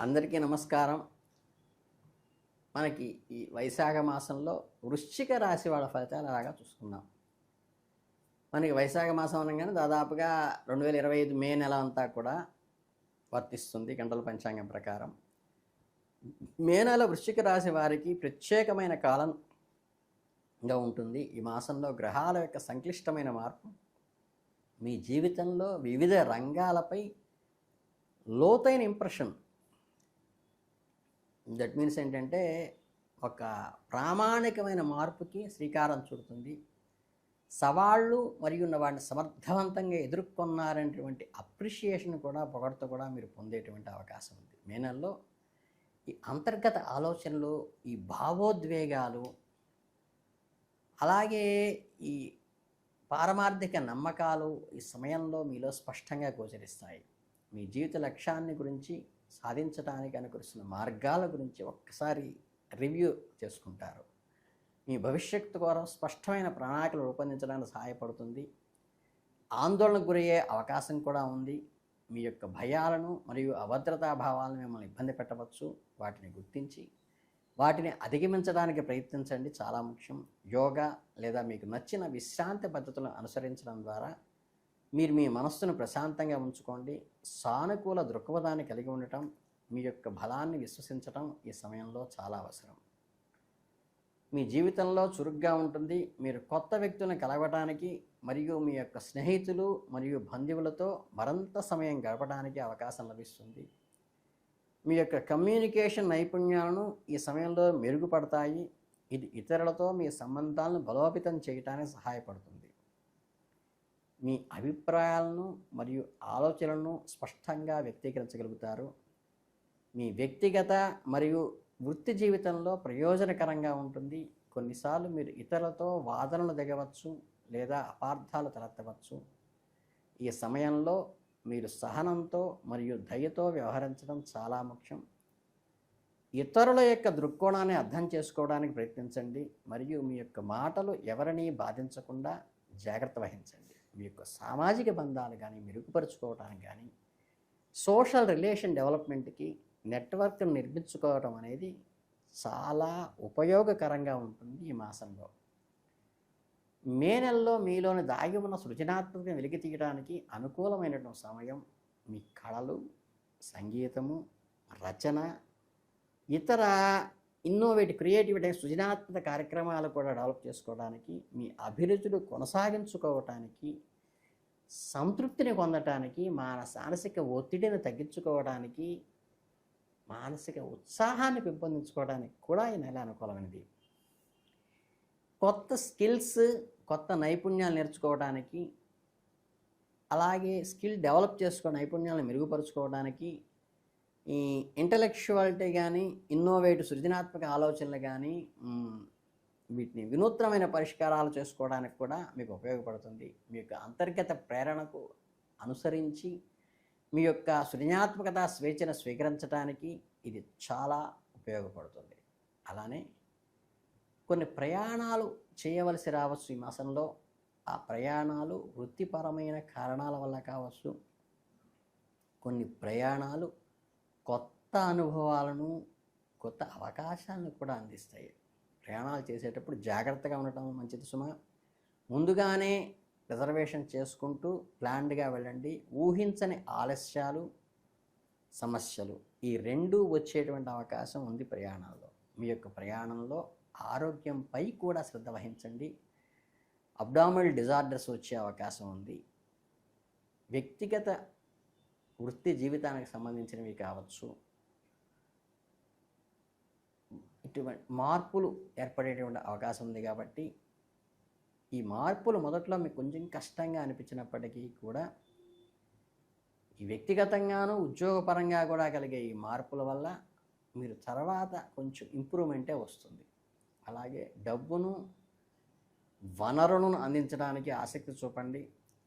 అందరికీ నమస్కారం. మనకి ఈ వైశాఖ మాసంలో వృశ్చిక రాశి వాళ్ళ ఫలితాలు అలాగా చూసుకుందాం. మనకి వైశాఖ మాసం అనగానే దాదాపుగా 2025 మే నెల అంతా కూడా వర్తిస్తుంది గంటల పంచాంగం ప్రకారం. మే నెల వృశ్చిక రాశి వారికి ప్రత్యేకమైన కాలంగా ఉంటుంది. ఈ మాసంలో గ్రహాల యొక్క సంక్లిష్టమైన మార్పు మీ జీవితంలో వివిధ రంగాలపై లోతైన ఇంప్రెషన్, దట్ మీన్స్ ఏంటంటే ఒక ప్రామాణికమైన మార్పుకి శ్రీకారం చుడుతుంది. సవాళ్ళు మరియు వాటిని సమర్థవంతంగా ఎదుర్కొన్నారనేటువంటి అప్రిషియేషన్ కూడా పొగడ్త కూడా మీరు పొందేటువంటి అవకాశం ఉంది. మే నెలలో ఈ అంతర్గత ఆలోచనలు, ఈ భావోద్వేగాలు, అలాగే ఈ పారమార్థిక నమ్మకాలు ఈ సమయంలో మీలో స్పష్టంగా గోచరిస్తాయి. మీ జీవిత లక్ష్యాన్ని గురించి సాధించడానికి అనుకరిస్తున్న మార్గాల గురించి ఒక్కసారి రివ్యూ చేసుకుంటారు. మీ భవిష్యత్తు కోసం స్పష్టమైన ప్రణాళికలు రూపొందించడానికి సహాయపడుతుంది. ఆందోళనకు గురయ్యే అవకాశం కూడా ఉంది. మీ యొక్క భయాలను మరియు అభద్రతా భావాలను మిమ్మల్ని ఇబ్బంది పెట్టవచ్చు. వాటిని గుర్తించి వాటిని అధిగమించడానికి ప్రయత్నించండి, చాలా ముఖ్యం. యోగా లేదా మీకు నచ్చిన విశ్రాంతి పద్ధతులను అనుసరించడం ద్వారా మీరు మీ మనస్సును ప్రశాంతంగా ఉంచుకోండి. సానుకూల దృక్పథాన్ని కలిగి ఉండటం, మీ యొక్క బలాన్ని విశ్వసించటం ఈ సమయంలో చాలా అవసరం. మీ జీవితంలో చురుగ్గా ఉంటుంది. మీరు కొత్త వ్యక్తులను కలవటానికి మరియు మీ యొక్క స్నేహితులు మరియు బంధువులతో మరింత సమయం గడపడానికి అవకాశం లభిస్తుంది. మీ యొక్క కమ్యూనికేషన్ నైపుణ్యాలను ఈ సమయంలో మెరుగుపడతాయి. ఇది ఇతరులతో మీ సంబంధాలను బలోపేతం చేయడానికి సహాయపడుతుంది. మీ అభిప్రాయాలను మరియు ఆలోచనలను స్పష్టంగా వ్యక్తీకరించగలుగుతారు. మీ వ్యక్తిగత మరియు వృత్తి జీవితంలో ప్రయోజనకరంగా ఉంటుంది. కొన్నిసార్లు మీరు ఇతరులతో వాదనలు దిగవచ్చు లేదా అపార్థాలు తలెత్తవచ్చు. ఈ సమయంలో మీరు సహనంతో మరియు దయతో వ్యవహరించడం చాలా ముఖ్యం. ఇతరుల యొక్క దృక్కోణాన్ని అర్థం చేసుకోవడానికి ప్రయత్నించండి మరియు మీ యొక్క మాటలు ఎవరిని బాధించకుండా జాగ్రత్త వహించండి. మీ యొక్క సామాజిక బంధాలు కానీ మెరుగుపరుచుకోవడానికి కానీ, సోషల్ రిలేషన్ డెవలప్మెంట్కి నెట్వర్క్ను నిర్మించుకోవడం అనేది చాలా ఉపయోగకరంగా ఉంటుంది. ఈ మాసంలో మే నెలలో మీలోని దాగి ఉన్న సృజనాత్మకతను వెలికి తీయడానికి అనుకూలమైనటువంటి సమయం. మీ కళలు, సంగీతము, రచన, ఇతర ఇన్నోవేటివ్ క్రియేటివిటీ సృజనాత్మక కార్యక్రమాలు కూడా డెవలప్ చేసుకోవడానికి, మీ అభిరుచులు కొనసాగించుకోవటానికి, సంతృప్తిని పొందటానికి, మానసిక ఒత్తిడిని తగ్గించుకోవడానికి, మానసిక ఉత్సాహాన్ని పెంపొందించుకోవడానికి కూడా ఈ నెల అనుకూలమైనది. కొత్త స్కిల్స్, కొత్త నైపుణ్యాలు నేర్చుకోవడానికి, అలాగే స్కిల్ డెవలప్ చేసుకునే నైపుణ్యాలను మెరుగుపరుచుకోవడానికి, ఈ ఇంటలెక్చువాలిటీ కానీ, ఇన్నోవేటివ్ సృజనాత్మక ఆలోచనలు కానీ, వీటిని వినూత్నమైన పరిష్కారాలు చేసుకోవడానికి కూడా మీకు ఉపయోగపడుతుంది. మీ యొక్క అంతర్గత ప్రేరణకు అనుసరించి మీ యొక్క సృజనాత్మకత స్వేచ్ఛను స్వీకరించడానికి ఇది చాలా ఉపయోగపడుతుంది. అలానే కొన్ని ప్రయాణాలు చేయవలసి రావచ్చు ఈ మాసంలో. ఆ ప్రయాణాలు వృత్తిపరమైన కారణాల వల్ల కావచ్చు. కొన్ని ప్రయాణాలు కొత్త అనుభవాలను, కొత్త అవకాశాలను కూడా అందిస్తాయి. ప్రయాణాలు చేసేటప్పుడు జాగ్రత్తగా ఉండటం మంచిది సుమా. ముందుగానే రిజర్వేషన్ చేసుకుంటూ ప్లాన్డ్గా వెళ్ళండి. ఊహించని ఆలస్యాలు, సమస్యలు ఈ రెండూ వచ్చేటువంటి అవకాశం ఉంది ప్రయాణాల్లో. మీ యొక్క ప్రయాణంలో ఆరోగ్యంపై కూడా శ్రద్ధ వహించండి. అబ్డామినల్ డిజార్డర్స్ వచ్చే అవకాశం ఉంది. వ్యక్తిగత వృత్తి జీవితానికి సంబంధించినవి కావచ్చు. ఇటువంటి మార్పులు ఏర్పడేటువంటి అవకాశం ఉంది. కాబట్టి ఈ మార్పులు మొదట్లో మీకు కొంచెం కష్టంగా అనిపించినప్పటికీ కూడా ఈ వ్యక్తిగతంగాను ఉద్యోగపరంగా కూడా కలిగే ఈ మార్పుల వల్ల మీరు తర్వాత కొంచెం ఇంప్రూవ్మెంటే వస్తుంది. అలాగే డబ్బును, వనరులను అందించడానికి ఆసక్తి చూపండి.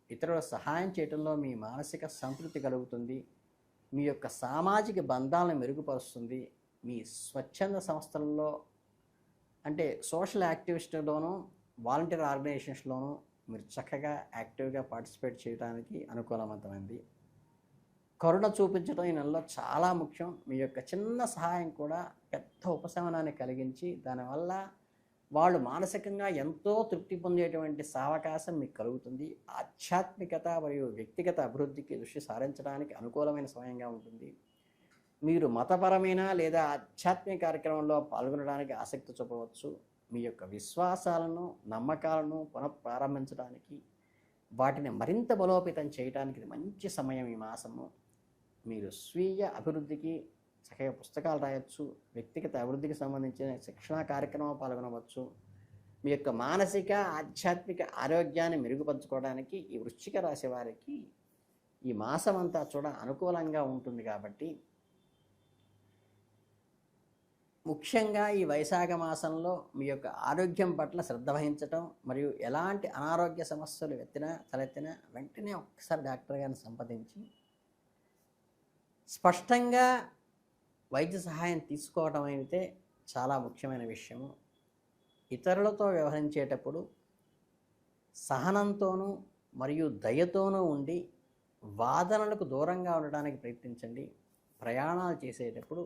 ఇతరుల సహాయం చేయడంలో మీ మానసిక సంతృప్తి కలుగుతుంది. మీ యొక్క సామాజిక బంధాలను మెరుగుపరుస్తుంది. మీ స్వచ్ఛంద సంస్థలలో అంటే సోషల్ యాక్టివిస్టులోనూ, వాలంటీర్ ఆర్గనైజేషన్స్లోనూ మీరు చక్కగా యాక్టివ్గా పార్టిసిపేట్ చేయడానికి అనుకూలవంతమైంది. కరుణ చూపించడం ఈ నెలలో చాలా ముఖ్యం. మీ యొక్క చిన్న సహాయం కూడా పెద్ద ఉపశమనాన్ని కలిగించి దానివల్ల వాళ్ళు మానసికంగా ఎంతో తృప్తి పొందేటువంటి సావకాశం మీకు కలుగుతుంది. ఆధ్యాత్మికత మరియు వ్యక్తిగత అభివృద్ధికి దృష్టి సారించడానికి అనుకూలమైన సమయంగా ఉంటుంది. మీరు మతపరమైన లేదా ఆధ్యాత్మిక కార్యక్రమంలో పాల్గొనడానికి ఆసక్తి చూపవచ్చు. మీ యొక్క విశ్వాసాలను, నమ్మకాలను పునఃప్రారంభించడానికి, వాటిని మరింత బలోపేతం చేయడానికి ఇది మంచి సమయం ఈ మాసము. మీరు స్వీయ అభివృద్ధికి చక్కగా పుస్తకాలు రాయొచ్చు. వ్యక్తిగత అభివృద్ధికి సంబంధించిన శిక్షణా కార్యక్రమం పాల్గొనవచ్చు. మీ యొక్క మానసిక, ఆధ్యాత్మిక ఆరోగ్యాన్ని మెరుగుపరచుకోవడానికి ఈ వృశ్చిక రాశి వారికి ఈ మాసం అంతా కూడా అనుకూలంగా ఉంటుంది. కాబట్టి ముఖ్యంగా ఈ వైశాఖ మాసంలో మీ యొక్క ఆరోగ్యం పట్ల శ్రద్ధ వహించటం, మరియు ఎలాంటి అనారోగ్య సమస్యలు తలెత్తినా వెంటనే ఒక్కసారి డాక్టర్ గారిని సంప్రదించి స్పష్టంగా వైద్య సహాయం తీసుకోవడం అయితే చాలా ముఖ్యమైన విషయము. ఇతరులతో వ్యవహరించేటప్పుడు సహనంతోనూ మరియు దయతోనూ ఉండి వాదనలకు దూరంగా ఉండడానికి ప్రయత్నించండి. ప్రయాణాలు చేసేటప్పుడు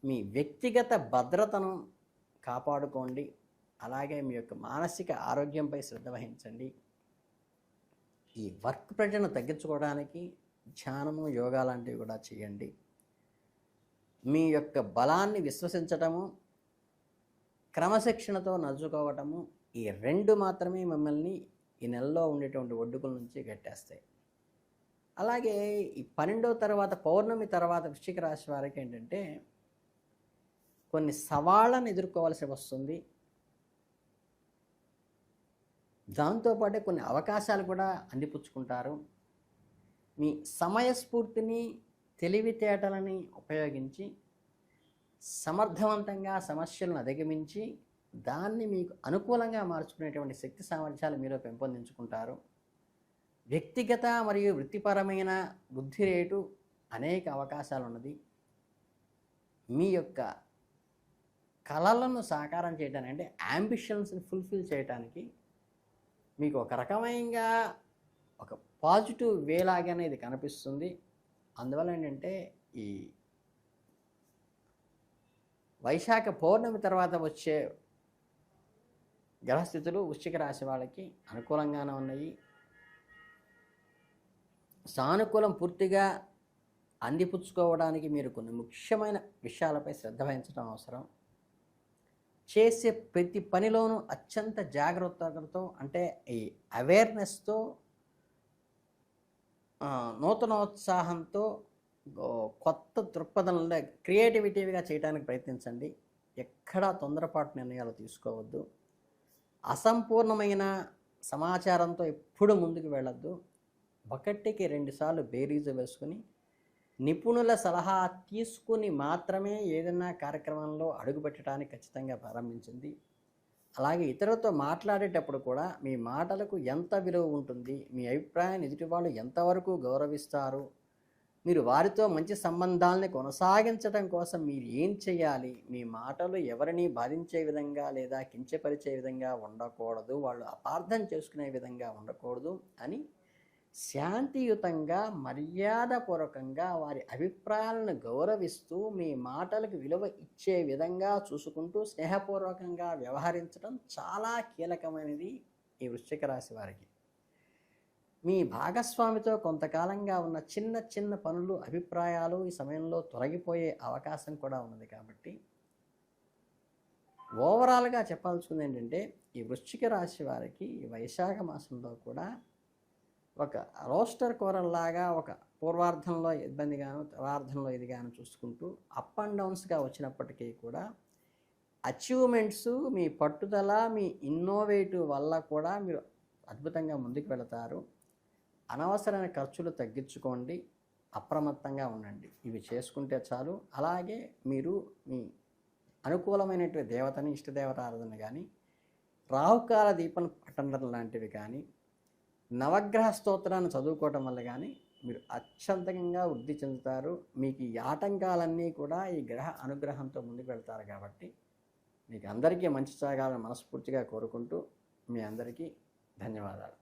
మీ వ్యక్తిగత భద్రతను కాపాడుకోండి. అలాగే మీ యొక్క మానసిక ఆరోగ్యంపై శ్రద్ధ వహించండి. ఈ వర్క్ ప్రెషర్ను తగ్గించుకోవడానికి ధ్యానము, యోగా లాంటివి కూడా చేయండి. మీ యొక్క బలాన్ని విశ్వసించటము, క్రమశిక్షణతో నడుచుకోవటము, ఈ రెండు మాత్రమే మిమ్మల్ని ఈ నెలలో ఉండేటువంటి ఒడ్డుకుల నుంచి గట్టేస్తాయి. అలాగే ఈ 12వ తర్వాత, పౌర్ణమి తర్వాత వృశ్చిక రాశి వారికి ఏంటంటే కొన్ని సవాళ్ళను ఎదుర్కోవాల్సి వస్తుంది. దాంతోపాటే కొన్ని అవకాశాలు కూడా అందిపుచ్చుకుంటారు. మీ సమయస్ఫూర్తిని, తెలివితేటలని ఉపయోగించి సమర్థవంతంగా సమస్యలను అధిగమించి దాన్ని మీకు అనుకూలంగా మార్చుకునేటువంటి శక్తి సామర్థ్యాలు మీరు పెంపొందించుకుంటారు. వ్యక్తిగత మరియు వృత్తిపరమైన వృద్ధి రేటు అనేక అవకాశాలు ఉన్నది. మీ యొక్క కళలను సాకారం చేయడానికి, అంటే యాంబిషన్స్ని ఫుల్ఫిల్ చేయడానికి మీకు ఒక రకమైన ఒక పాజిటివ్ వేలాగానే ఇది కనిపిస్తుంది. అందువల్ల ఏంటంటే ఈ వైశాఖ పౌర్ణమి తర్వాత వచ్చే గ్రహస్థితులు వృశ్చిక రాశి వాళ్ళకి అనుకూలంగానే ఉన్నాయి. సానుకూలం పూర్తిగా అందిపుచ్చుకోవడానికి మీరు కొన్ని ముఖ్యమైన విషయాలపై శ్రద్ధ వహించడం అవసరం. చేసే ప్రతి పనిలోనూ అత్యంత జాగ్రత్తతో, అంటే ఈ అవేర్నెస్తో, నూతనోత్సాహంతో, కొత్త దృక్పథంలో క్రియేటివిటీగా చేయడానికి ప్రయత్నించండి. ఎక్కడా తొందరపాటు నిర్ణయాలు తీసుకోవద్దు. అసంపూర్ణమైన సమాచారంతో ఎప్పుడు ముందుకు వెళ్ళొద్దు. ఒకటికి 2 సార్లు బేరీజు వేసుకుని నిపుణుల సలహా తీసుకుని మాత్రమే ఏదైనా కార్యక్రమంలో అడుగుపెట్టడానికి ఖచ్చితంగా ప్రారంభించింది. అలాగే ఇతరులతో మాట్లాడేటప్పుడు కూడా మీ మాటలకు ఎంత విలువ ఉంటుంది, మీ అభిప్రాయాన్ని ఎదుటి వాళ్ళు ఎంతవరకు గౌరవిస్తారు, మీరు వారితో మంచి సంబంధాలని కొనసాగించడం కోసం మీరు ఏం చేయాలి, మీ మాటలు ఎవరిని బాధించే విధంగా లేదా కించపరిచే విధంగా ఉండకూడదు, వాళ్ళు అపార్థం చేసుకునే విధంగా ఉండకూడదు అని శాంతియుతంగా, మర్యాదపూర్వకంగా వారి అభిప్రాయాలను గౌరవిస్తూ మీ మాటలకు విలువ ఇచ్చే విధంగా చూసుకుంటూ స్నేహపూర్వకంగా వ్యవహరించడం చాలా కీలకమైనది ఈ వృశ్చిక రాశి వారికి. మీ భాగస్వామితో కొంతకాలంగా ఉన్న చిన్న చిన్న పనులు, అభిప్రాయాలు ఈ సమయంలో తొలగిపోయే అవకాశం కూడా ఉన్నది. కాబట్టి ఓవరాల్గా చెప్పాల్సింది ఏంటంటే ఈ వృశ్చిక రాశి వారికి ఈ వైశాఖ మాసంలో కూడా ఒక రోస్టర్ కూరల్లాగా ఒక పూర్వార్ధంలో ఇబ్బందిగాను, ఉత్తరార్ధంలో ఇదిగాను చూసుకుంటూ అప్ అండ్ డౌన్స్గా వచ్చినప్పటికీ కూడా అచీవ్మెంట్స్, మీ పట్టుదల, మీ ఇన్నోవేటివ్ వల్ల కూడా మీరు అద్భుతంగా ముందుకు వెళతారు. అనవసరమైన ఖర్చులు తగ్గించుకోండి, అప్రమత్తంగా ఉండండి. ఇవి చేసుకుంటే చాలు. అలాగే మీరు మీ అనుకూలమైనటువంటి దేవతని, ఇష్టదేవత ఆరాధన కానీ, రాహుకాల దీపం పఠనం లాంటివి కానీ, నవగ్రహ స్తోత్రాన్ని చదువుకోవటం వల్ల కానీ మీరు అత్యంతంగా వృద్ధి చెందుతారు. మీకు ఈ ఆటంకాలన్నీ కూడా ఈ గ్రహ అనుగ్రహంతో ముందుకు వెళ్తారు. కాబట్టి మీకు అందరికీ మంచి సాగాలని మనస్ఫూర్తిగా కోరుకుంటూ మీ అందరికీ ధన్యవాదాలు.